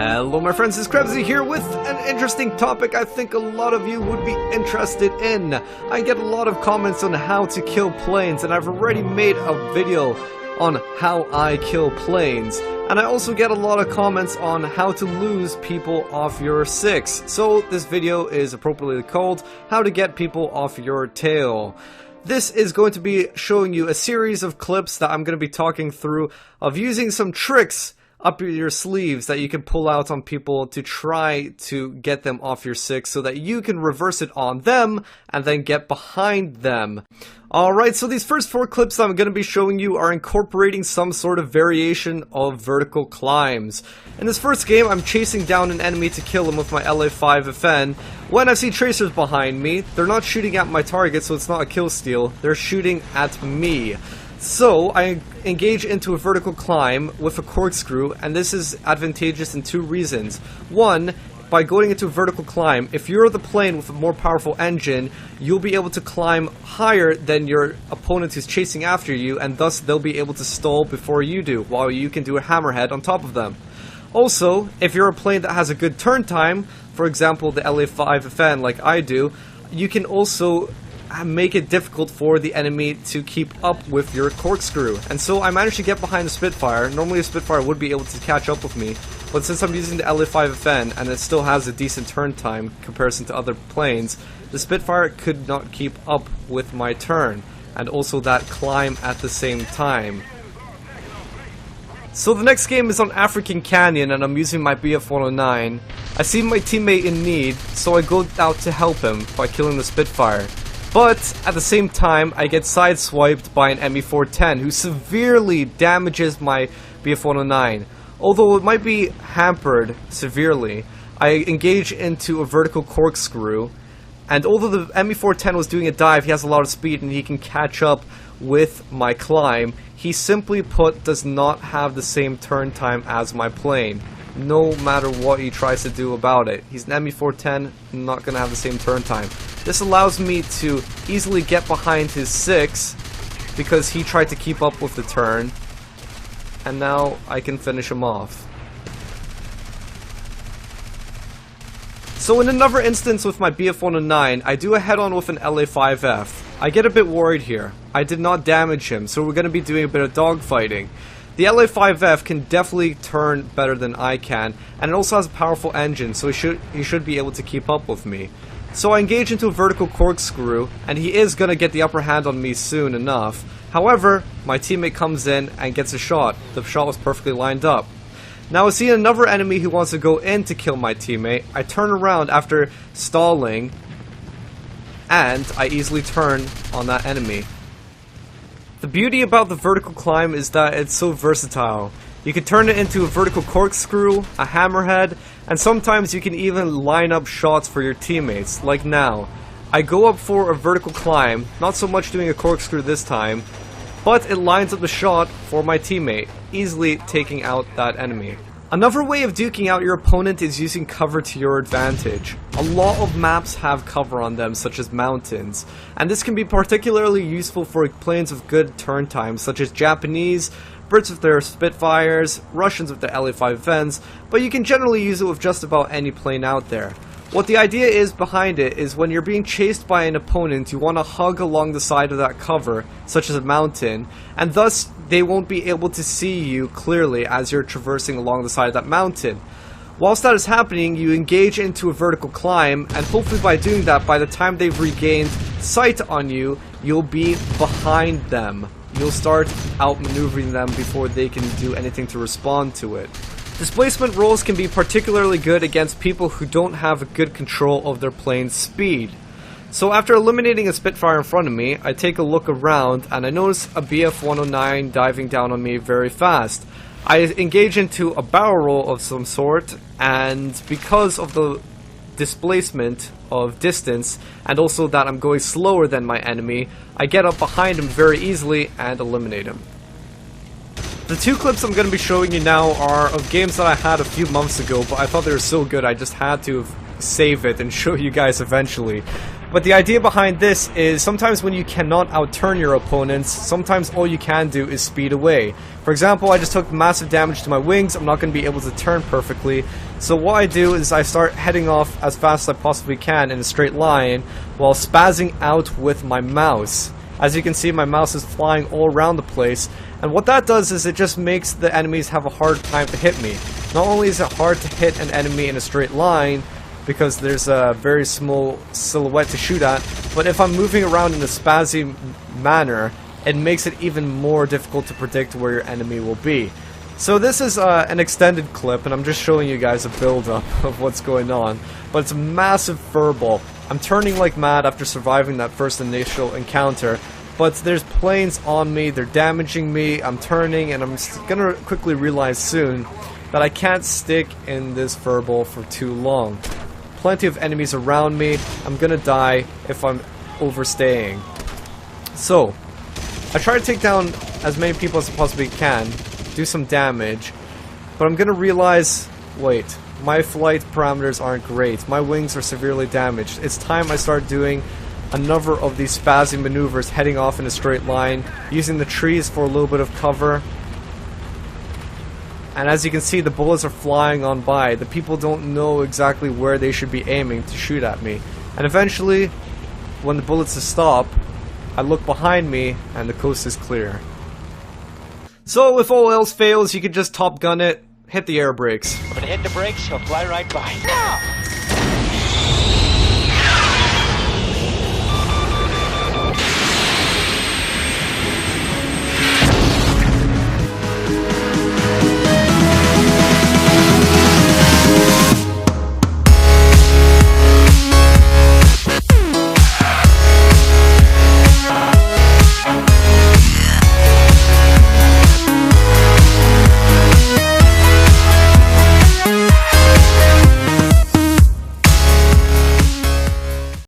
Hello my friends, it's Krebsy here with an interesting topic I think a lot of you would be interested in. I get a lot of comments on how to kill planes, and I've already made a video on how I kill planes. And I also get a lot of comments on how to lose people off your 6. So this video is appropriately called How to Get People Off Your Tail. This is going to be showing you a series of clips that I'm going to be talking through of using some tricks up your sleeves that you can pull out on people to try to get them off your 6 so that you can reverse it on them and then get behind them. Alright, so these first 4 clips that I'm going to be showing you are incorporating some sort of variation of vertical climbs. In this first game, I'm chasing down an enemy to kill him with my LA5FN. When I see tracers behind me, they're not shooting at my target, so it's not a kill steal. They're shooting at me. So, I engage into a vertical climb with a corkscrew, and this is advantageous in 2 reasons. One, by going into a vertical climb, if you're the plane with a more powerful engine, you'll be able to climb higher than your opponent who's chasing after you, and thus they'll be able to stall before you do, while you can do a hammerhead on top of them. Also, if you're a plane that has a good turn time, for example the LA5FN like I do, you can also make it difficult for the enemy to keep up with your corkscrew. And so I managed to get behind the Spitfire. Normally a Spitfire would be able to catch up with me, but since I'm using the LA5FN and it still has a decent turn time in comparison to other planes, the Spitfire could not keep up with my turn, and also that climb at the same time. So the next game is on African Canyon and I'm using my BF-109. I see my teammate in need, so I go out to help him by killing the Spitfire. But, at the same time, I get sideswiped by an Me-410 who severely damages my BF-109. Although it might be hampered severely, I engage into a vertical corkscrew, and although the Me-410 was doing a dive, he has a lot of speed and he can catch up with my climb, he simply put does not have the same turn time as my plane. No matter what he tries to do about it. He's an Me-410, not going to have the same turn time. This allows me to easily get behind his 6 because he tried to keep up with the turn, and now I can finish him off. So in another instance with my BF-109, I do a head-on with an LA5F. I get a bit worried here. I did not damage him, so we're going to be doing a bit of dogfighting. The LA5F can definitely turn better than I can, and it also has a powerful engine, so he should be able to keep up with me. So I engage into a vertical corkscrew, and he is going to get the upper hand on me soon enough. However, my teammate comes in and gets a shot. The shot was perfectly lined up. Now I see another enemy who wants to go in to kill my teammate. I turn around after stalling, and I easily turn on that enemy. The beauty about the vertical climb is that it's so versatile. You can turn it into a vertical corkscrew, a hammerhead, and sometimes you can even line up shots for your teammates, like now. I go up for a vertical climb, not so much doing a corkscrew this time, but it lines up the shot for my teammate, easily taking out that enemy. Another way of duking out your opponent is using cover to your advantage. A lot of maps have cover on them, such as mountains, and this can be particularly useful for planes with good turn times, such as Japanese, Brits with their Spitfires, Russians with their LA5FNs, but you can generally use it with just about any plane out there. What the idea is behind it is when you're being chased by an opponent, you want to hug along the side of that cover, such as a mountain, and thus they won't be able to see you clearly as you're traversing along the side of that mountain. Whilst that is happening, you engage into a vertical climb, and hopefully by doing that, by the time they've regained sight on you, you'll be behind them. You'll start outmaneuvering them before they can do anything to respond to it. Displacement rolls can be particularly good against people who don't have good control of their plane's speed. So after eliminating a Spitfire in front of me, I take a look around and I notice a BF-109 diving down on me very fast. I engage into a barrel roll of some sort, and because of the displacement of distance and also that I'm going slower than my enemy, I get up behind him very easily and eliminate him. The 2 clips I'm going to be showing you now are of games that I had a few months ago, but I thought they were so good I just had to save it and show you guys eventually. But the idea behind this is sometimes when you cannot outturn your opponents, sometimes all you can do is speed away. For example, I just took massive damage to my wings, I'm not going to be able to turn perfectly, So what I do is I start heading off as fast as I possibly can in a straight line while spazzing out with my mouse. As you can see, my mouse is flying all around the place, and what that does is it just makes the enemies have a hard time to hit me. Not only is it hard to hit an enemy in a straight line, because there's a very small silhouette to shoot at, but if I'm moving around in a spazzy manner, it makes it even more difficult to predict where your enemy will be. So this is an extended clip, and I'm just showing you guys a build-up of what's going on. But it's a massive furball. I'm turning like mad after surviving that first initial encounter, but there's planes on me, they're damaging me, I'm turning, and I'm gonna quickly realize soon that I can't stick in this furball for too long. Plenty of enemies around me, I'm gonna die if I'm overstaying. So, I try to take down as many people as I possibly can, do some damage, but I'm gonna realize, wait, my flight parameters aren't great, my wings are severely damaged. It's time I start doing a number of these spazzy maneuvers, heading off in a straight line, using the trees for a little bit of cover. And as you can see, the bullets are flying on by. The people don't know exactly where they should be aiming to shoot at me. And eventually, when the bullets stop, I look behind me and the coast is clear. So if all else fails, you can just Top Gun it, hit the air brakes. When it hit the brakes, he'll fly right by. Now!